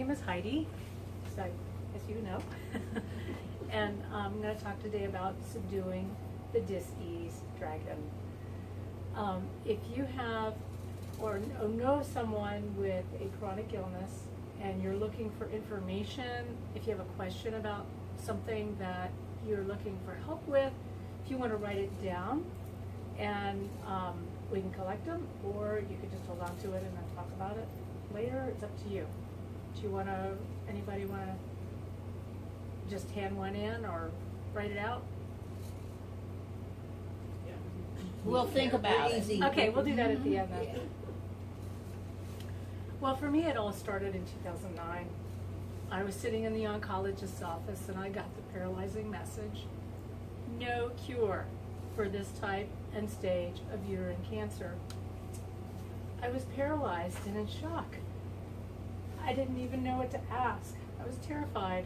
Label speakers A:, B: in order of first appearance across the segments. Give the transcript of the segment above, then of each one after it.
A: name is Heidi, as you know, and I'm going to talk today about subduing the dis-ease dragon. If you have or know someone with a chronic illness and you're looking for information, if you have a question about something that you're looking for help with, if you want to write it down, and we can collect them, or you could just hold on to it and then talk about it later. It's up to you. Do you want to, anybody want to just hand one in or write it out?
B: Yeah.
C: We'll think about it.
D: Easy.
A: Okay, we'll do that at the end then.
D: Yeah.
A: Well, for me, it all started in 2009. I was sitting in the oncologist's office and I got the paralyzing message: no cure for this type and stage of uterine cancer. I was paralyzed and in shock. I didn't even know what to ask. I was terrified.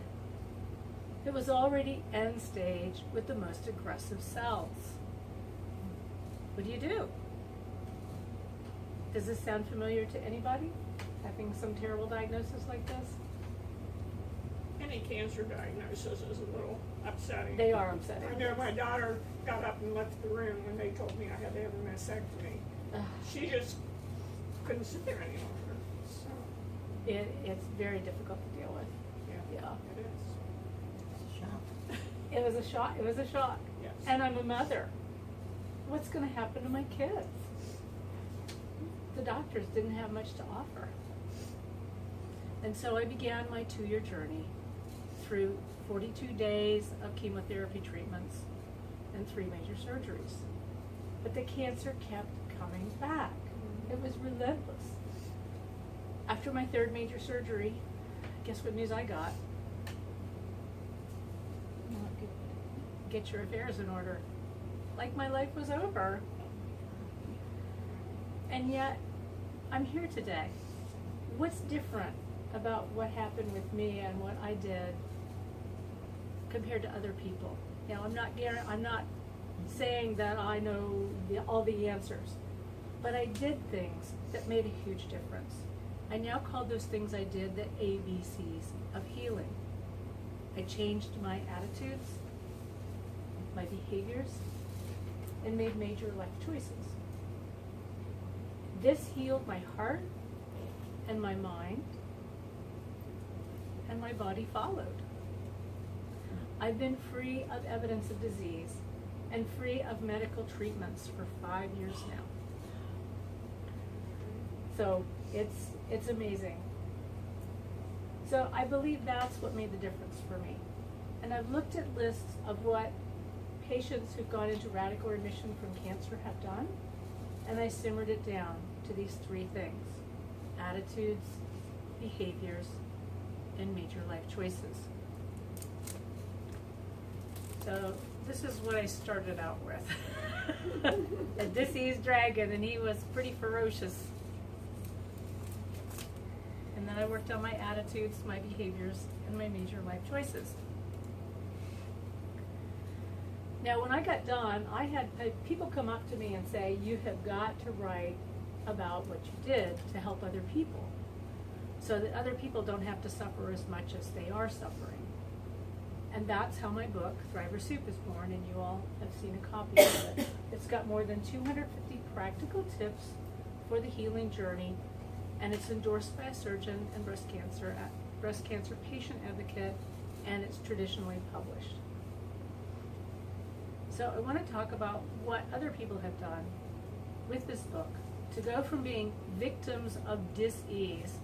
A: It was already end stage with the most aggressive cells. What do you do? Does this sound familiar to anybody? Having some terrible diagnosis like this?
B: Any cancer diagnosis is a little upsetting.
A: They are upsetting.
B: I know my daughter got up and left the room when they told me I had to have a mastectomy.
A: Ugh.
B: She just couldn't sit there any longer. So,
A: It's very difficult to deal with.
B: yeah,
A: Yeah.
B: it is.
D: Shock.
A: It was a shock. It was a shock.
B: Yes.
A: And I'm a mother. What's going to happen to my kids? The doctors didn't have much to offer. And so I began my 2-year journey through 42 days of chemotherapy treatments and 3 major surgeries. But the cancer kept coming back. It was relentless. After my 3rd major surgery, guess what news I got? Get your affairs in order. Like my life was over. And yet, I'm here today. What's different about what happened with me and what I did compared to other people? Now, I'm not saying that I know all the answers, but I did things that made a huge difference. I now call those things I did the ABCs of healing. I changed my attitudes, my behaviors, and made major life choices. This healed my heart and my mind, and my body followed. I've been free of evidence of disease and free of medical treatments for 5 years now. So it's amazing. So I believe that's what made the difference for me. And I've looked at lists of what patients who've gone into radical remission from cancer have done, and I simmered it down to these 3 things: attitudes, behaviors, and major life choices. So this is what I started out with. A diseased dragon, and he was pretty ferocious. And then I worked on my attitudes, my behaviors, and my major life choices. Now, when I got done, I had people come up to me and say, you have got to write about what you did to help other people, so that other people don't have to suffer as much as they are suffering. And that's how my book, Thriver Soup, is born, and you all have seen a copy of it. It's got more than 250 practical tips for the healing journey, and it's endorsed by a surgeon and breast cancer patient advocate, and it's traditionally published. So I want to talk about what other people have done with this book to go from being victims of dis-ease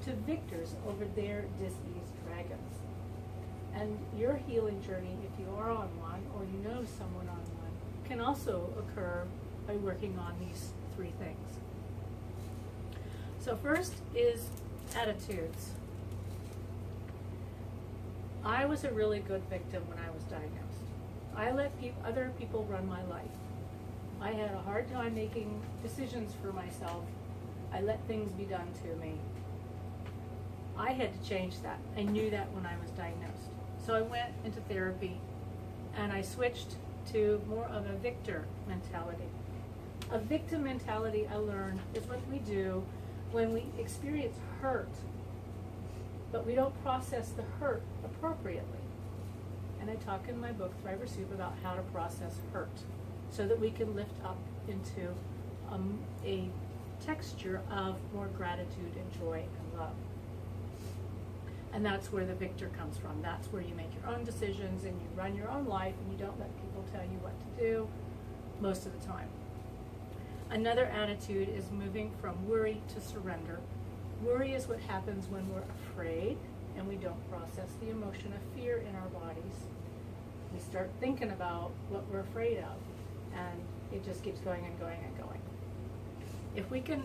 A: to victors over their dis-ease dragons. And your healing journey, if you are on one or you know someone on one, can also occur by working on these 3 things. So first is attitudes. I was a really good victim when I was diagnosed. I let other people run my life. I had a hard time making decisions for myself. I let things be done to me. I had to change that. I knew that when I was diagnosed. So I went into therapy and I switched to more of a victor mentality. A victim mentality, I learned, is what we do when we experience hurt but we don't process the hurt appropriately. And I talk in my book, Thriver Soup, about how to process hurt so that we can lift up into a texture of more gratitude and joy and love. And that's where the victor comes from. That's where you make your own decisions and you run your own life and you don't let people tell you what to do most of the time. Another attitude is moving from worry to surrender. Worry is what happens when we're afraid and we don't process the emotion of fear in our bodies. We start thinking about what we're afraid of, and it just keeps going and going and going. If we can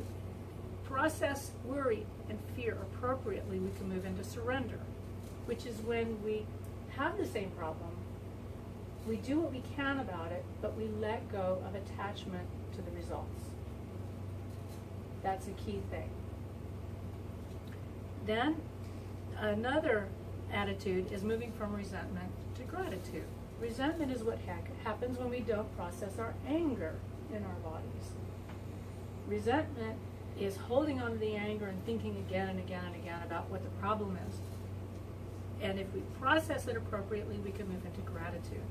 A: process worry and fear appropriately, we can move into surrender, which is when we have the same problem, we do what we can about it, but we let go of attachment to the results. That's a key thing. Then another attitude is moving from resentment to gratitude. Resentment is what happens when we don't process our anger in our bodies. Resentment is holding on to the anger and thinking again and again and again about what the problem is. And if we process it appropriately, we can move into gratitude.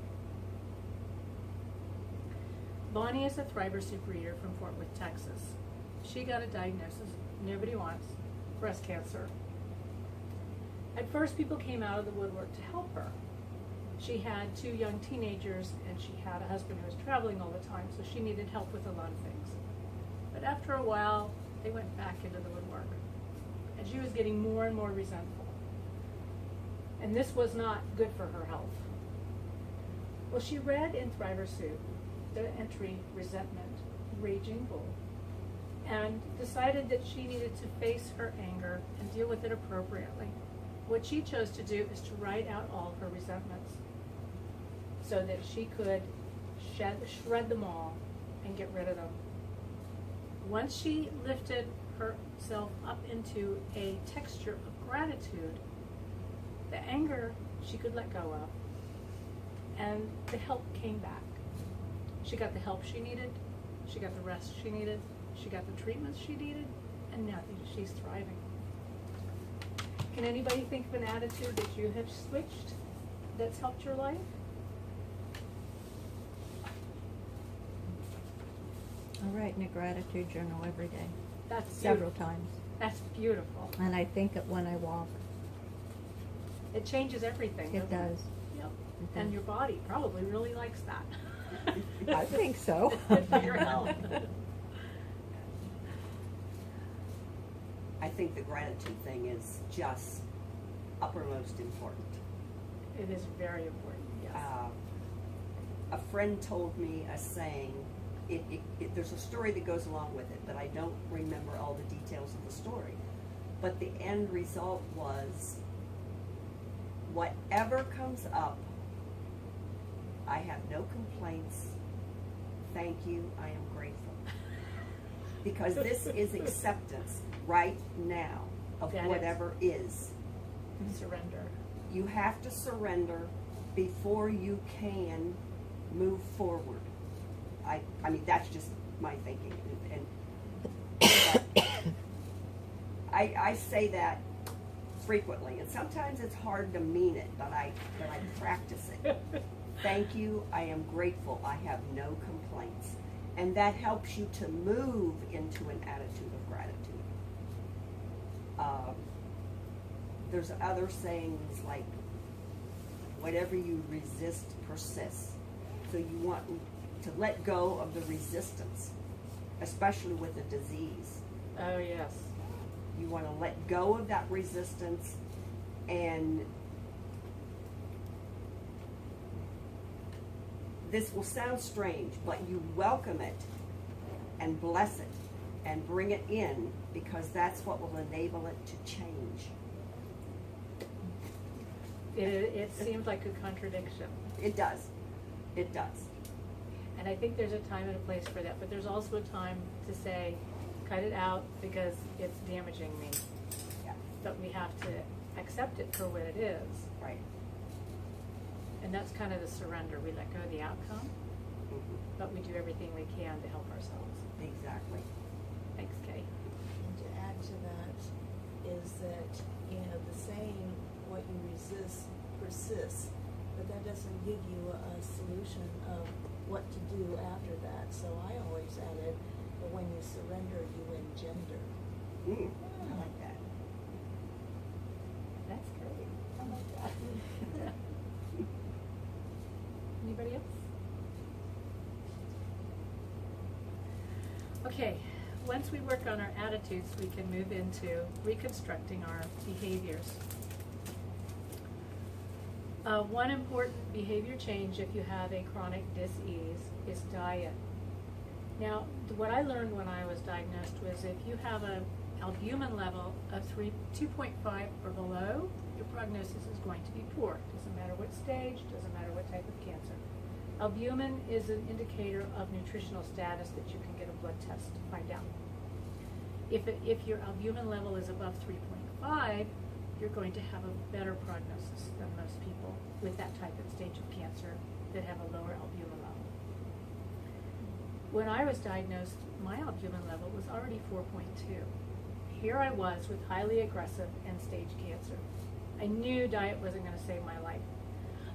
A: Bonnie is a Thriver Soup reader from Fort Worth, Texas. She got a diagnosis nobody wants, breast cancer. At first, people came out of the woodwork to help her. She had 2 young teenagers, and she had a husband who was traveling all the time, so she needed help with a lot of things. But after a while, they went back into the woodwork, and she was getting more and more resentful. And this was not good for her health. Well, she read in Thriver Soup the entry, Resentment, Raging Bull, and decided that she needed to face her anger and deal with it appropriately. What she chose to do is to write out all her resentments so that she could shred them all and get rid of them. Once she lifted herself up into a texture of gratitude, the anger she could let go of, and the help came back. She got the help she needed, she got the rest she needed, she got the treatments she needed, and now she's thriving. Can anybody think of an attitude that you have switched that's helped your life?
C: I write in a gratitude journal every day,
A: That's
C: several
A: beautiful.
C: times.
A: That's beautiful.
C: And I think it when I walk.
A: It changes everything.
C: It
A: doesn't
C: does.
A: Yep.
C: It
A: And
C: does.
A: your body probably really likes that.
C: I think so.
A: It's good for your health.
D: I think the gratitude thing is just uppermost important.
A: It is very important, yes.
D: A friend told me a saying, there's a story that goes along with it, but I don't remember all the details of the story. But the end result was, whatever comes up, I have no complaints. Thank you, I am grateful. Because this is acceptance right now of
A: That is.
D: whatever is.
A: Surrender.
D: You have to surrender before you can move forward. I mean, that's just my thinking. And I say that frequently, and sometimes it's hard to mean it, but I practice it. Thank you, I am grateful, I have no complaints. And that helps you to move into an attitude of gratitude. There's other sayings like, whatever you resist persists. So you want to let go of the resistance, especially with a disease.
A: Oh, yes.
D: You want to let go of that resistance, and this will sound strange, but you welcome it and bless it and bring it in, because that's what will enable it to change.
A: It seems like a contradiction.
D: It does. It does.
A: And I think there's a time and a place for that, but there's also a time to say, cut it out because it's damaging me.
D: Yeah.
A: But we have to accept it for what it is.
D: Right.
A: And that's kind of the surrender. We let go of the outcome,
D: Mhm.
A: but we do everything we can to help ourselves.
D: Exactly.
A: Thanks, Kay.
E: And to add to that is that, you know, the saying what you resist persists, but that doesn't give you a solution of what to do after that. So I always added, but when you surrender, you engender.
D: I like that.
A: That's great. I like that. Anybody else? Okay, once we work on our attitudes, we can move into reconstructing our behaviors. One important behavior change if you have a chronic dis-ease is diet. Now, what I learned when I was diagnosed was if you have an albumin level of 2.5 or below, your prognosis is going to be poor. Doesn't matter what stage, doesn't matter what type of cancer. Albumin is an indicator of nutritional status that you can get a blood test to find out. If your albumin level is above 3.5, you're going to have a better prognosis than most people with that type of stage of cancer that have a lower albumin level. When I was diagnosed, my albumin level was already 4.2. Here I was with highly aggressive end-stage cancer. I knew diet wasn't going to save my life,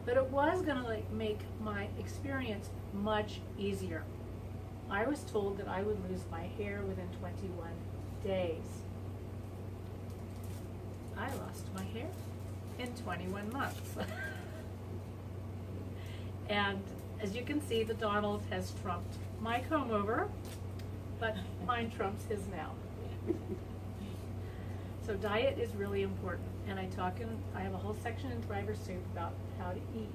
A: but it was going to make my experience much easier. I was told that I would lose my hair within 21 days. I lost my hair in 21 months. And as you can see, the Donald has trumped my comb over, but mine trumps his now. So diet is really important, and I have a whole section in Thriver Soup about how to eat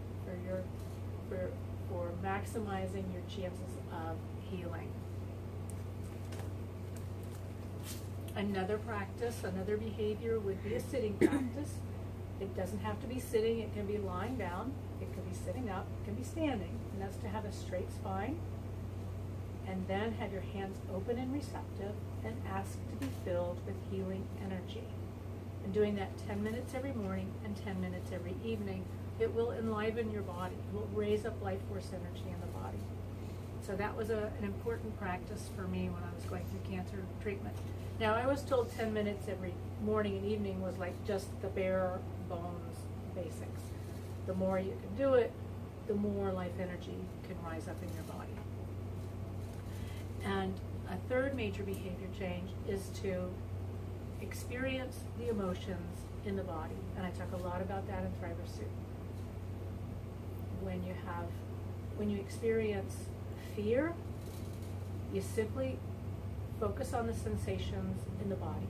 A: for maximizing your chances of healing. Another practice, another behavior would be a sitting practice. It doesn't have to be sitting, it can be lying down, it can be sitting up, it can be standing, and that's to have a straight spine. And then have your hands open and receptive and ask to be filled with healing energy. And doing that 10 minutes every morning and 10 minutes every evening, it will enliven your body. It will raise up life force energy in the body. So that was an important practice for me when I was going through cancer treatment. Now, I was told 10 minutes every morning and evening was like just the bare bones basics. The more you can do it, the more life energy can rise up in your body. And a third major behavior change is to experience the emotions in the body. And I talk a lot about that in Thriver Soup. When you experience fear, you simply focus on the sensations in the body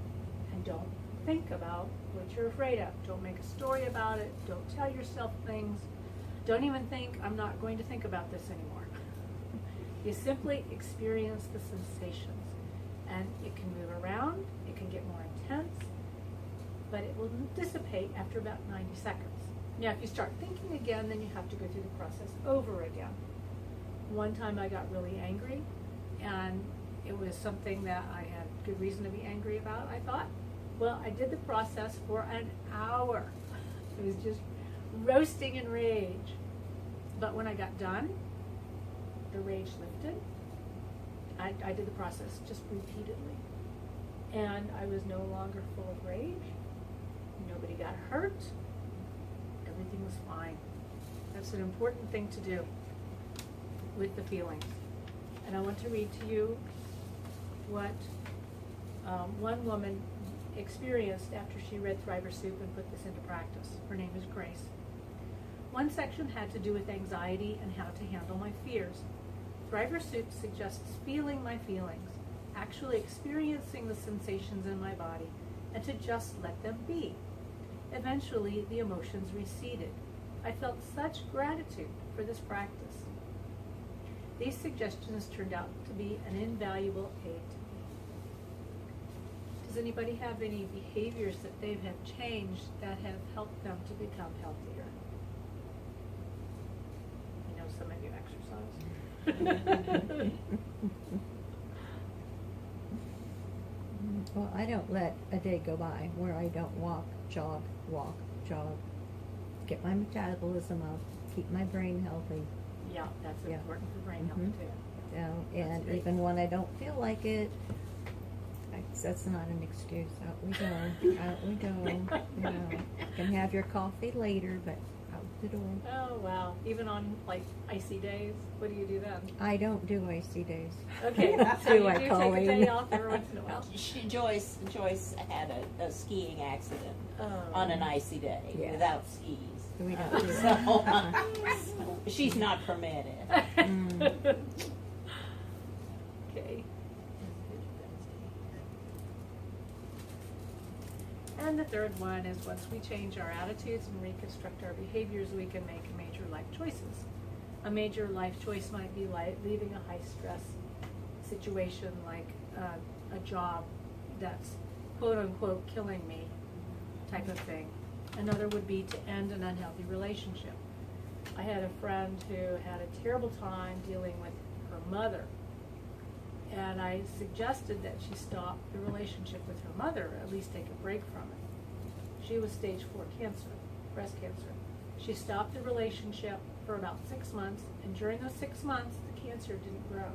A: and don't think about what you're afraid of. Don't make a story about it. Don't tell yourself things. Don't even think, I'm not going to think about this anymore. You simply experience the sensations, and it can move around, it can get more intense, but it will dissipate after about 90 seconds. Now, if you start thinking again, then you have to go through the process over again. One time I got really angry, and it was something that I had good reason to be angry about, I thought. Well, I did the process for an hour. It was just roasting in rage. But when I got done, the rage lifted. I did the process just repeatedly. And I was no longer full of rage. Nobody got hurt. Everything was fine. That's an important thing to do with the feelings. And I want to read to you what one woman experienced after she read Thriver Soup and put this into practice. Her name is Grace. One section had to do with anxiety and how to handle my fears. Thriver Soup suggests feeling my feelings, actually experiencing the sensations in my body, and to just let them be. Eventually, the emotions receded. I felt such gratitude for this practice. These suggestions turned out to be an invaluable aid to me. Does anybody have any behaviors that they have changed that have helped them to become healthier? I know some of you exercise.
C: Well, I don't let a day go by where I don't walk, jog, get my metabolism up, keep my brain healthy.
A: Yeah, that's
C: Yeah.
A: important for brain health too.
C: And
A: great.
C: even when I don't feel like it, that's not an excuse. Out we go, you know. have your coffee later, but out the door.
A: Oh, wow. Even on like icy days? What do you do then?
C: I don't do icy days.
A: Okay, so
C: Do
A: you
C: I,
A: do take a
C: Colleen?
A: day off every once in a while.
F: Joyce had a skiing accident
A: Oh.
F: on an icy day
C: Yeah.
F: without skis.
C: We don't do
F: So,
C: that.
F: she's not permitted.
C: Mm.
A: Okay. And the third one is once we change our attitudes and reconstruct our behaviors, we can make major life choices. A major life choice might be like leaving a high stress situation like a job that's quote unquote killing me type of thing. Another would be to end an unhealthy relationship. I had a friend who had a terrible time dealing with her mother, and I suggested that she stop the relationship with her mother, or at least take a break from it. She was stage 4 cancer, breast cancer. She stopped the relationship for about 6 months, and during those 6 months, the cancer didn't grow.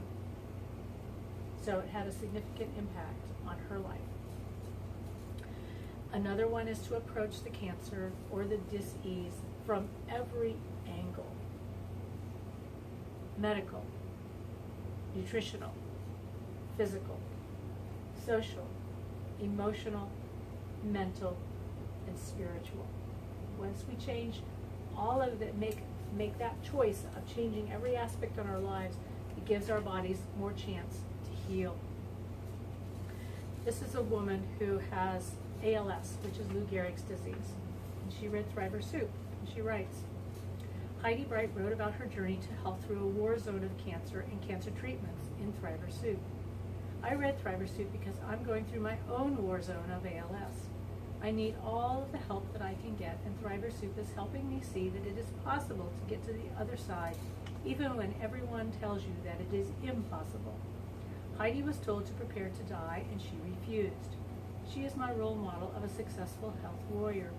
A: So it had a significant impact on her life. Another one is to approach the cancer or the dis-ease from every angle. Medical, nutritional, physical, social, emotional, mental, and spiritual. Once we change all of that, make that choice of changing every aspect of our lives, it gives our bodies more chance to heal. This is a woman who has ALS, which is Lou Gehrig's disease. And she read Thriver Soup, and she writes, Heidi Bright wrote about her journey to health through a war zone of cancer and cancer treatments in Thriver Soup. I read Thriver Soup because I'm going through my own war zone of ALS. I need all of the help that I can get, and Thriver Soup is helping me see that it is possible to get to the other side, even when everyone tells you that it is impossible. Heidi was told to prepare to die, and she refused. She is my role model of a successful health warrior.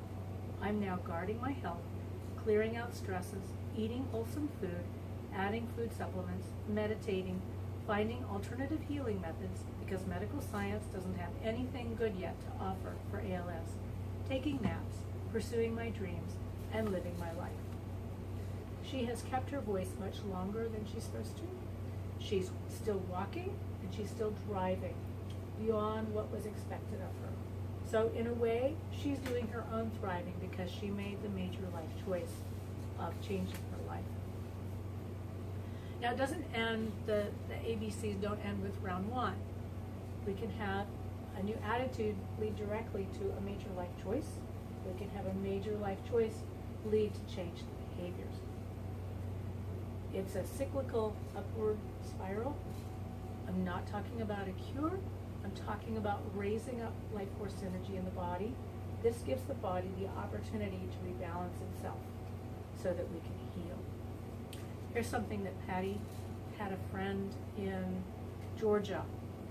A: I'm now guarding my health, clearing out stresses, eating wholesome food, adding food supplements, meditating, finding alternative healing methods because medical science doesn't have anything good yet to offer for ALS, taking naps, pursuing my dreams, and living my life. She has kept her voice much longer than she's supposed to. She's still walking, and she's still driving beyond what was expected of her. So in a way, she's doing her own thriving because she made the major life choice of changing her life. Now it doesn't end, the ABCs don't end with round 1. We can have a new attitude lead directly to a major life choice. We can have a major life choice lead to changed behaviors. It's a cyclical upward spiral. I'm not talking about a cure. I'm talking about raising up life force energy in the body. This gives the body the opportunity to rebalance itself so that we can heal. Here's something that Patty had a friend in Georgia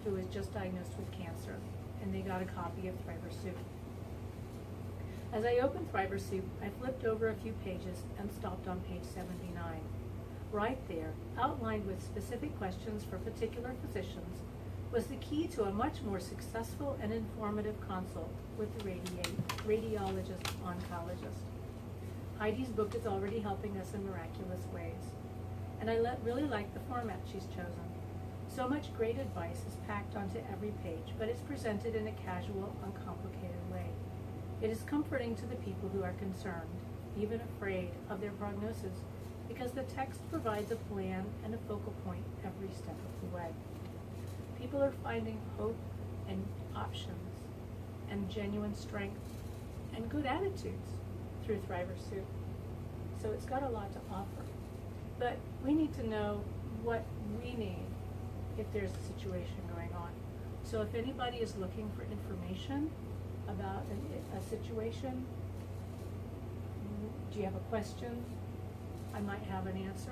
A: who was just diagnosed with cancer, and they got a copy of Thriver Soup. As I opened Thriver Soup, I flipped over a few pages and stopped on page 79. Right there, outlined with specific questions for particular physicians, was the key to a much more successful and informative consult with the radiologist-oncologist. Heidi's book is already helping us in miraculous ways, and I really like the format she's chosen. So much great advice is packed onto every page, but it's presented in a casual, uncomplicated way. It is comforting to the people who are concerned, even afraid of their prognosis, because the text provides a plan and a focal point every step of the way. People are finding hope and options and genuine strength and good attitudes through Thriver Soup. So it's got a lot to offer. But we need to know what we need if there's a situation going on. So if anybody is looking for information about a situation, do you have a question? I might have an answer.